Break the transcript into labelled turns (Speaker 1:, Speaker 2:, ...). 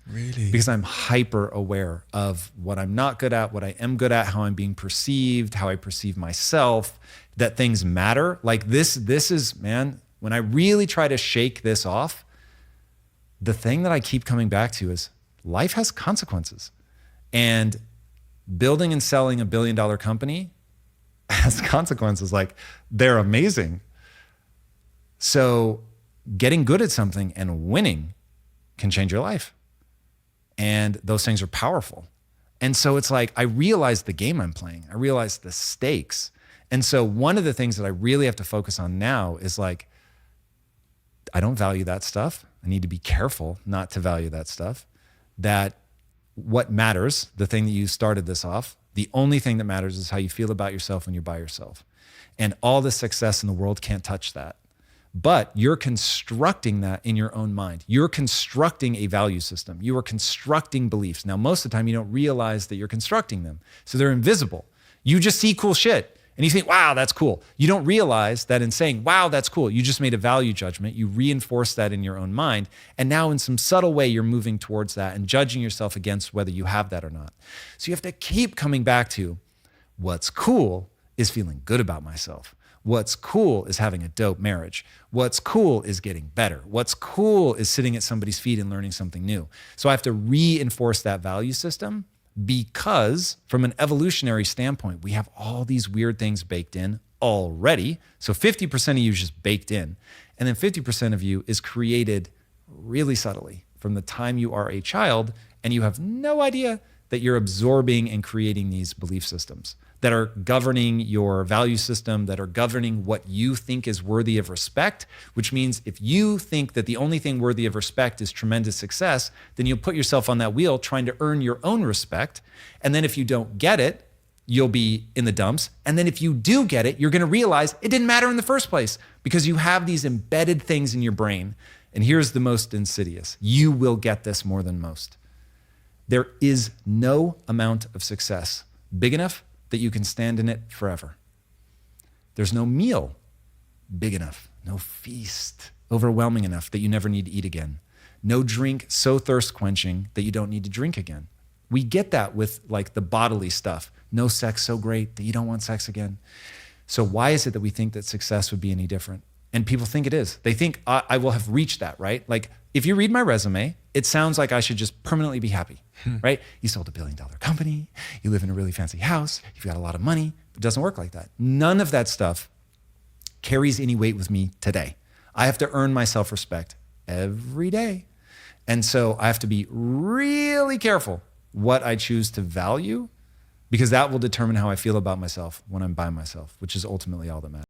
Speaker 1: Really?
Speaker 2: Because I'm hyper aware of what I'm not good at, what I am good at, how I'm being perceived, how I perceive myself, that things matter. Like this is, man, when I really try to shake this off, the thing that I keep coming back to is life has consequences. And building and selling $1 billion company has consequences. Like, they're amazing. So getting good at something and winning can change your life. And those things are powerful. And so it's like, I realize the game I'm playing. I realize the stakes. And so one of the things that I really have to focus on now is like, I don't value that stuff. I need to be careful not to value that stuff. That what matters, the thing that you started this off, the only thing that matters is how you feel about yourself when you're by yourself. And all the success in the world can't touch that. But you're constructing that in your own mind. You're constructing a value system. You are constructing beliefs. Now, most of the time, you don't realize that you're constructing them. So they're invisible. You just see cool shit and you think, wow, that's cool. You don't realize that in saying, wow, that's cool, you just made a value judgment. You reinforce that in your own mind. And now in some subtle way, you're moving towards that and judging yourself against whether you have that or not. So you have to keep coming back to what's cool is feeling good about myself. What's cool is having a dope marriage. What's cool is getting better. What's cool is sitting at somebody's feet and learning something new. So I have to reinforce that value system because from an evolutionary standpoint, we have all these weird things baked in already. So 50% of you is just baked in. And then 50% of you is created really subtly from the time you are a child, and you have no idea that you're absorbing and creating these belief systems that are governing your value system, that are governing what you think is worthy of respect, which means if you think that the only thing worthy of respect is tremendous success, then you'll put yourself on that wheel trying to earn your own respect. And then if you don't get it, you'll be in the dumps. And then if you do get it, you're going to realize it didn't matter in the first place because you have these embedded things in your brain. And here's the most insidious. You will get this more than most. There is no amount of success big enough that you can stand in it forever. There's no meal big enough, no feast overwhelming enough that you never need to eat again. No drink so thirst quenching that you don't need to drink again. We get that with like the bodily stuff. No sex so great that you don't want sex again. So why is it that we think that success would be any different? And people think it is. They think I will have reached that, right? Like if you read my resume, it sounds like I should just permanently be happy, right? You sold $1 billion company, you live in a really fancy house, you've got a lot of money. It doesn't work like that. None of that stuff carries any weight with me today. I have to earn my self-respect every day. And so I have to be really careful what I choose to value, because that will determine how I feel about myself when I'm by myself, which is ultimately all that matters.